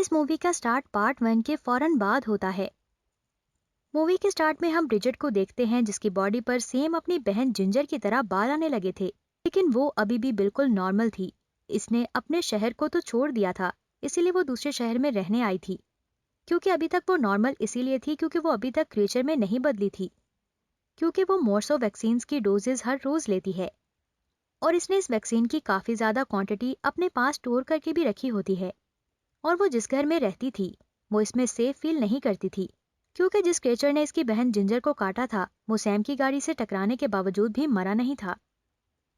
इस मूवी का start part 1 के फौरन बाद होता है। मूवी के स्टार्ट में हम ब्रिजेट को देखते हैं जिसकी बॉडी पर सेम अपनी बहन जिंजर की तरह बाल आने लगे थे, लेकिन वो अभी भी बिल्कुल नॉर्मल थी। इसने अपने शहर को तो छोड़ दिया था, इसीलिए वो दूसरे शहर में रहने आई थी। क्योंकि अभी तक वो नॉर्मल इसीलिए थी क्योंकि वो अभी तक क्रिएचर में नहीं बदली थी, क्योंकि वो मोर्सो वैक्सीन की डोजेज हर रोज लेती है और इसने इस वैक्सीन की काफी ज्यादा क्वांटिटी अपने पास स्टोर करके भी रखी होती है। और वो जिस घर में रहती थी वो इसमें सेफ फील नहीं करती थी, क्योंकि जिस क्रेचर ने इसकी बहन जिंजर को काटा था वो सैम की गाड़ी से टकराने के बावजूद भी मरा नहीं था।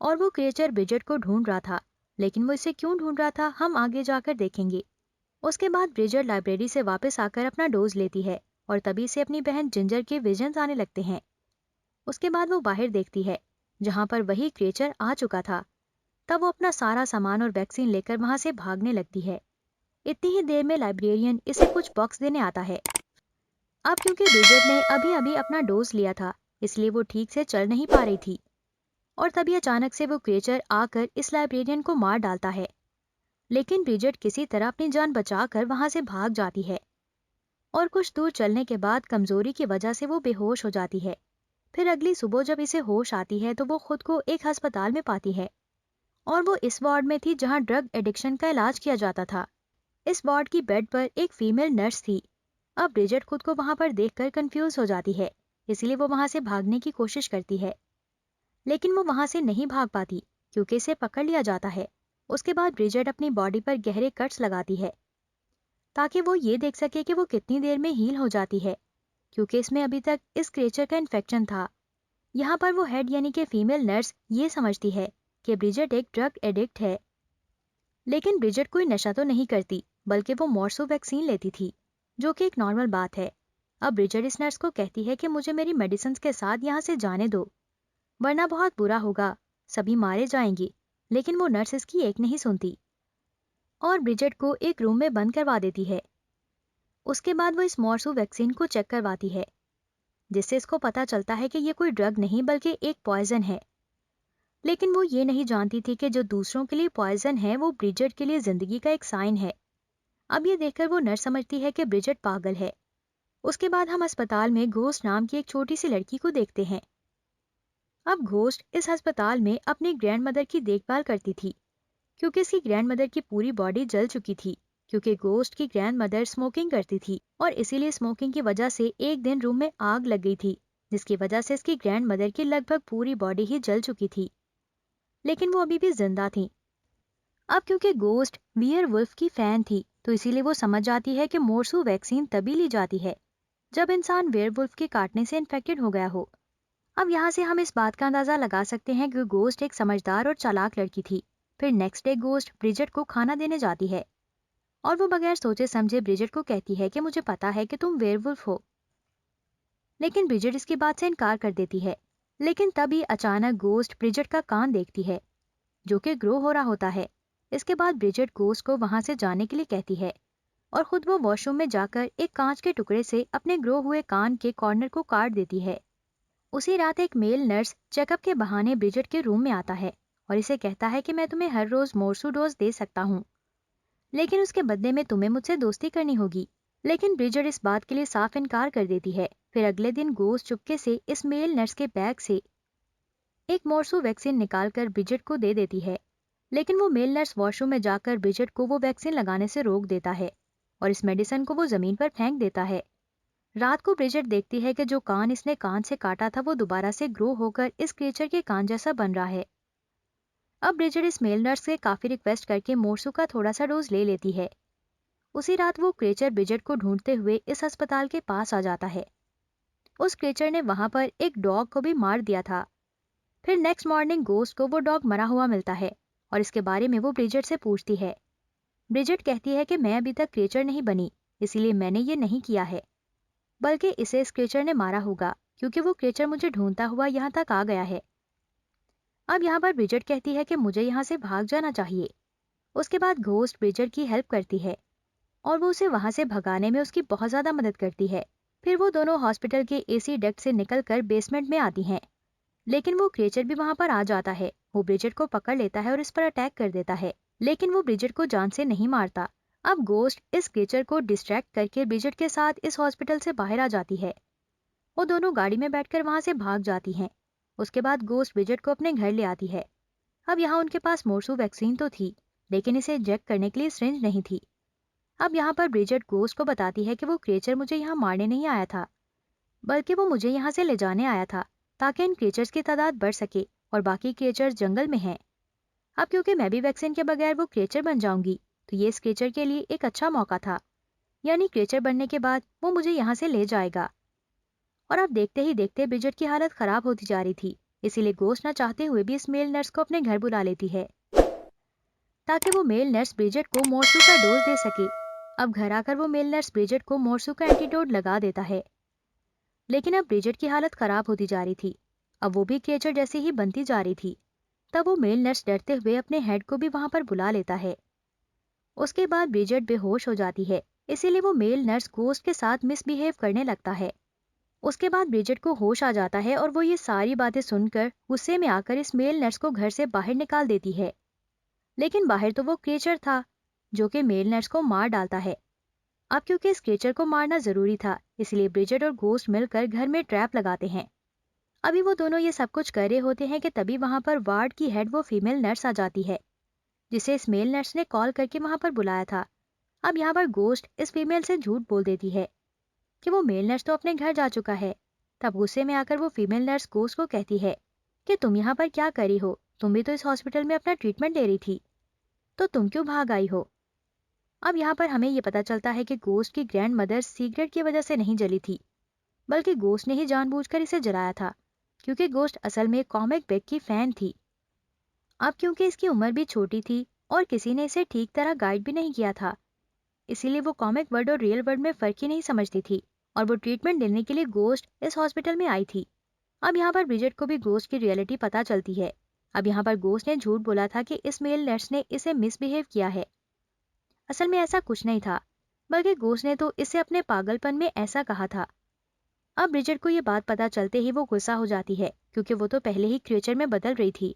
और वो क्रेचर ब्रिजेट को ढूंढ रहा था, लेकिन वो इसे क्यों ढूंढ रहा था हम आगे जाकर देखेंगे। उसके बाद ब्रिजेट लाइब्रेरी से वापस आकर अपना डोज लेती है और तभी से अपनी बहन जिंजर के विजन्स आने लगते हैं। उसके बाद वो बाहर देखती है जहां पर वही क्रेचर आ चुका था। तब वो अपना सारा सामान और वैक्सीन लेकर वहां से भागने लगती है। इतनी ही देर में लाइब्रेरियन इसे कुछ बॉक्स देने आता है। अब क्योंकि ब्रिजेट ने अभी अभी अपना डोज लिया था इसलिए वो ठीक से चल नहीं पा रही थी और तभी अचानक से वो क्रिएचर आकर इस लाइब्रेरियन को मार डालता है। लेकिन ब्रिजेट किसी तरह अपनी जान बचाकर वहां से भाग जाती है और कुछ दूर चलने के बाद कमजोरी की वजह से वो बेहोश हो जाती है। फिर अगली सुबह जब इसे होश आती है तो वो खुद को एक अस्पताल में पाती है और वो इस वार्ड में थी जहां ड्रग एडिक्शन का इलाज किया जाता था। इस वार्ड की बेड पर एक फीमेल नर्स थी। अब ब्रिजेट खुद को वहां पर देखकर कंफ्यूज हो जाती है, इसलिए वो वहां से भागने की कोशिश करती है, लेकिन वो वहां से नहीं भाग पाती क्योंकि इसे पकड़ लिया जाता है। उसके बाद ब्रिजेट अपनी बॉडी पर गहरे कट्स लगाती है ताकि वो ये देख सके कि वो कितनी देर में हील हो जाती है, क्योंकि इसमें अभी तक इस क्रिएचर का इन्फेक्शन था। यहाँ पर वो हेड यानी कि फीमेल नर्स ये समझती है कि ब्रिजेट एक ड्रग एडिक्ट है, लेकिन ब्रिजेट कोई नशा तो नहीं करती बल्कि वो मोर्सो वैक्सीन लेती थी, जो कि एक नॉर्मल बात है। अब ब्रिजेट इस नर्स को कहती है कि मुझे मेरी मेडिसिन के साथ यहाँ से जाने दो, वरना बहुत बुरा होगा, सभी मारे जाएंगे। लेकिन वो नर्स इसकी एक नहीं सुनती और ब्रिजेट को एक रूम में बंद करवा देती है। उसके बाद वो इस मोर्सो वैक्सीन को चेक करवाती है, जिससे इसको पता चलता है कि ये कोई ड्रग नहीं बल्कि एक पॉइजन है। लेकिन वो ये नहीं जानती थी कि जो दूसरों के लिए पॉइजन है वो ब्रिजेट के लिए जिंदगी का एक साइन है। अब ये देखकर वो नर्स समझती है कि ब्रिजेट पागल है। उसके बाद हम अस्पताल में घोस्ट नाम की एक छोटी सी लड़की को देखते हैं। अब घोस्ट इस अस्पताल में अपनी ग्रैंड मदर की देखभाल करती थी, क्योंकि इसकी ग्रैंड मदर की पूरी बॉडी जल चुकी थी, क्योंकि घोस्ट की ग्रैंड मदर स्मोकिंग करती थी और इसीलिए स्मोकिंग की वजह से एक दिन रूम में आग लग गई थी, जिसकी वजह से इसकी ग्रैंड मदर की लगभग पूरी बॉडी ही जल चुकी थी, लेकिन वो अभी भी जिंदा थी। अब क्योंकि गोस्ट वियर वुल्फ की फैन थी तो इसीलिए वो समझ जाती है कि मोर्सू वैक्सीन तभी ली जाती है जब इंसान वेयरवुल्फ के काटने से इन्फेक्टेड हो गया हो। अब यहाँ से हम इस बात का अंदाजा लगा सकते हैं कि गोस्ट एक समझदार और चालाक लड़की थी। फिर नेक्स्ट डे गोस्ट ब्रिजेट को खाना देने जाती है और वो बगैर सोचे समझे ब्रिजेट को कहती है कि मुझे पता है कि तुम वेयरवुल्फ हो, लेकिन ब्रिजेट इसकी बात से इनकार कर देती है। लेकिन तभी अचानक गोस्ट ब्रिजेट का कान देखती है जो कि ग्रो हो रहा होता है। इसके बाद ब्रिजेट गोस्ट को वहां से जाने के लिए कहती है और खुद वो वॉशरूम में जाकर एक कांच के टुकड़े से अपने ग्रो हुए कान के कॉर्नर को काट देती है। उसी रात एक मेल नर्स चेकअप के बहाने ब्रिजेट के रूम में आता है और इसे कहता है कि मैं तुम्हें हर रोज मोर्सू डोज दे सकता हूँ, लेकिन उसके बदले में तुम्हें मुझसे दोस्ती करनी होगी। लेकिन ब्रिजेट इस बात के लिए साफ इनकार कर देती है। फिर अगले दिन गोस्ट चुपके से इस मेल नर्स के बैग से एक मोर्सू वैक्सीन निकालकर ब्रिजेट को दे देती है, लेकिन वो मेल नर्स वॉशरूम में जाकर ब्रिजेट को वो वैक्सीन लगाने से रोक देता है और इस मेडिसिन को वो जमीन पर फेंक देता है। रात को ब्रिजेट देखती है कि जो कान इसने कान से काटा था वो दोबारा से ग्रो होकर इस क्रिएचर के कान जैसा बन रहा है। अब ब्रिजेट इस मेल नर्स से काफी रिक्वेस्ट करके मोर्सू का थोड़ा सा डोज ले लेती है। उसी रात वो क्रिएचर ब्रिजेट को ढूंढते हुए इस अस्पताल के पास आ जाता है। उस क्रिएचर ने वहां पर एक डॉग को भी मार दिया था। फिर नेक्स्ट मॉर्निंग गोस्ट को वो डॉग मरा हुआ मिलता है और इसके बारे में वो ब्रिजेट से पूछती है। ब्रिजेट कहती है कि मैं अभी तक क्रिएचर नहीं बनी, इसीलिए मैंने ये नहीं किया है, बल्कि इसे इस क्रिएचर ने मारा होगा क्योंकि वो क्रिएचर मुझे ढूंढता हुआ यहाँ तक आ गया है। अब यहाँ पर ब्रिजेट कहती है कि मुझे यहाँ से भाग जाना चाहिए। उसके बाद घोस्ट ब्रिजेट की हेल्प करती है और वो उसे वहां से भगाने में उसकी बहुत ज्यादा मदद करती है। फिर वो दोनों हॉस्पिटल के एसी डक्ट से निकलकर बेसमेंट में आती हैं, लेकिन वो क्रिएचर भी वहां पर आ जाता है। वो ब्रिजेट को पकड़ लेता है और इस पर अटैक कर देता है, लेकिन वो ब्रिजेट को जान से नहीं मारता। अब गोस्ट इस क्रिएचर को डिस्ट्रैक्ट करके ब्रिजेट के साथ इस हॉस्पिटल से बाहर आ जाती है। वो दोनों गाड़ी में बैठकर वहां से भाग जाती हैं। उसके बाद गोस्ट ब्रिजेट को अपने घर ले आती है। अब यहाँ उनके पास मोरसू वैक्सीन तो थी, लेकिन इसे इंजेक्ट करने के लिए सिरिंज नहीं थी। अब यहाँ पर ब्रिजेट गोस्ट को बताती है कि वो क्रिएचर मुझे यहाँ मारने नहीं आया था, बल्कि वो मुझे यहाँ से ले जाने आया था ताकि इन क्रिएचर्स की तादाद बढ़ सके और बाकी क्रिएचर्स जंगल में हैं। अब क्योंकि मैं भी वैक्सीन के बगैर वो क्रिएचर बन जाऊंगी, तो ये इस क्रिएचर के लिए एक अच्छा मौका था। यानी क्रिएचर बनने के बाद वो मुझे यहाँ से ले जाएगा। और अब देखते ही देखते ब्रिजेट की हालत खराब होती जा रही थी, इसीलिए गोस्ट न चाहते हुए भी इस मेल नर्स को अपने घर बुला लेती है ताकि वो मेल नर्स ब्रिजेट को मोरसू का डोज दे सके। अब घर आकर वो मेल नर्स ब्रिजेट को मोरसू का एंटीडोट लगा देता है, लेकिन अब ब्रिजेट की हालत खराब होती जा रही थी। अब वो भी क्रिएचर जैसी ही बनती जा रही थी। तब वो मेल नर्स डरते हुए अपने हेड को भी वहां पर बुला लेता है। उसके बाद ब्रिजेट बेहोश हो जाती है, इसीलिए वो मेल नर्स गोस्ट के साथ मिसबिहेव करने लगता है। उसके बाद ब्रिजेट को होश आ जाता है और वो ये सारी बातें सुनकर गुस्से में आकर इस मेल नर्स को घर से बाहर निकाल देती है। लेकिन बाहर तो वो क्रिएचर था जो कि मेल नर्स को मार डालता है। अब क्योंकि इस क्रिएचर को मारना जरूरी था, इसलिए ब्रिजेट और गोस्ट मिलकर घर में ट्रैप लगाते हैं। अभी वो दोनों ये सब कुछ कर रहे होते हैं कि तभी वहां पर वार्ड की हेड वो फीमेल नर्स आ जाती है, जिसे इस मेल नर्स ने कॉल करके वहां पर बुलाया था। अब यहाँ पर गोस्ट इस फीमेल से झूठ बोल देती है कि वो मेल नर्स तो अपने घर जा चुका है। तब गुस्से में आकर वो फीमेल नर्स गोस्ट को कहती है कि तुम यहाँ पर क्या करी हो, तुम भी तो इस हॉस्पिटल में अपना ट्रीटमेंट ले रही थी, तो तुम क्यों भाग आई हो। अब यहाँ पर हमें ये पता चलता है कि गोस्ट की ग्रैंड मदर सिगरेट की वजह से नहीं जली थी, बल्कि गोस्ट ने ही जानबूझकर इसे जलाया था, क्योंकि गोस्ट असल में कॉमिक बुक की फैन थी। अब क्योंकि इसकी उम्र भी छोटी थी और किसी ने इसे ठीक तरह गाइड भी नहीं किया था, इसीलिए वो कॉमिक वर्ल्ड और रियल वर्ल्ड में फर्क ही नहीं समझती थी और वो ट्रीटमेंट लेने के लिए गोस्ट इस हॉस्पिटल में आई थी। अब यहाँ पर ब्रिजेट को भी गोस्ट की रियलिटी पता चलती है। अब यहाँ पर गोस्ट ने झूठ बोला था कि इस मेल नर्स ने इसे मिसबिहेव किया है। असल में ऐसा कुछ नहीं था, बल्कि गोस्ट ने तो इसे अपने पागलपन में ऐसा कहा था। अब ब्रिजेट को ये बात पता चलते ही वो गुस्सा हो जाती है, क्योंकि वो तो पहले ही क्रिएचर में बदल रही थी।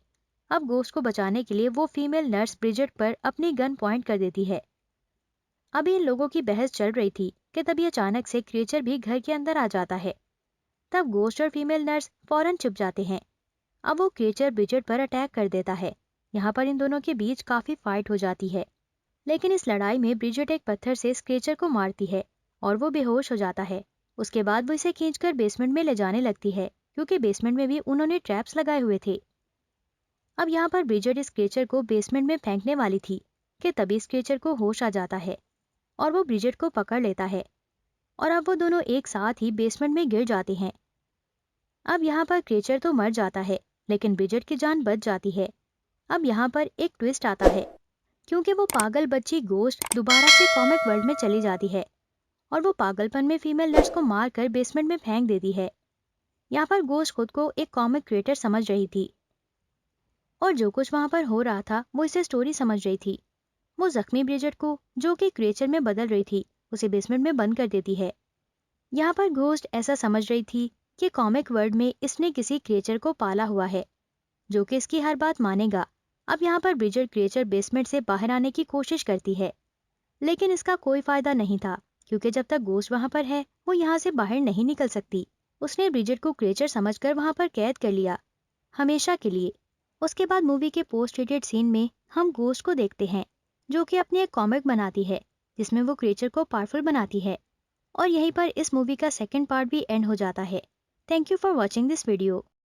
अब गोस्ट को बचाने के लिए वो फीमेल नर्स ब्रिजेट पर अपनी गन पॉइंट कर देती है। अभी इन लोगों की बहस चल रही थी कि तभी अचानक से क्रिएचर भी घर के अंदर आ जाता है। तब गोस्ट और फीमेल नर्स फौरन चुप जाते हैं। अब वो क्रिएचर ब्रिजेट पर अटैक कर देता है। यहाँ पर इन दोनों के बीच काफी फाइट हो जाती है, लेकिन इस लड़ाई में ब्रिजेट एक पत्थर से इस क्रिएचर को मारती है और वो बेहोश हो जाता है। उसके बाद वो इसे खींचकर बेसमेंट में ले जाने लगती है, क्योंकि बेसमेंट में भी उन्होंने ट्रैप्स लगाए हुए थे। अब यहाँ पर ब्रिजेट इस क्रिएचर को बेसमेंट में फेंकने वाली थी कि तभी इस क्रिएचर को होश आ जाता है और वो ब्रिजेट को पकड़ लेता है और अब वो दोनों एक साथ ही बेसमेंट में गिर जाते हैं। अब यहाँ पर क्रिएचर तो मर जाता है, लेकिन ब्रिजेट की जान बच जाती है। अब यहाँ पर एक ट्विस्ट आता है, क्योंकि वो पागल बच्ची गोस्ट दोबारा से कॉमिक वर्ल्ड में चली जाती है और वो पागलपन में फीमेल नर्स को मारकर बेसमेंट में फेंक देती है। यहाँ पर गोस्ट खुद को एक कॉमिक क्रिएटर समझ रही थी और जो कुछ वहां पर हो रहा था वो इसे स्टोरी समझ रही थी। वो जख्मी ब्रिजेट को, जो कि क्रिएचर में बदल रही थी, उसे बेसमेंट में बंद कर देती है। यहाँ पर घोस्ट ऐसा समझ रही थी कि कॉमिक वर्ल्ड में इसने किसी क्रिएचर को पाला हुआ है जो कि इसकी हर बात मानेगा। अब यहाँ पर ब्रिजेट क्रिएचर बेसमेंट से बाहर आने की कोशिश करती है, लेकिन इसका कोई फायदा नहीं था, क्योंकि जब तक घोस्ट वहां पर है वो यहाँ से बाहर नहीं निकल सकती। उसने ब्रिजेट को क्रिएचर समझकर वहां पर कैद कर लिया, हमेशा के लिए। उसके बाद मूवी के पोस्ट क्रेडिट सीन में हम घोस्ट को देखते हैं, जो कि अपनी एक कॉमिक बनाती है जिसमें वो क्रिएचर को पावरफुल बनाती है। और यहीं पर इस मूवी का सेकंड पार्ट भी एंड हो जाता है। Thank you for watching this video.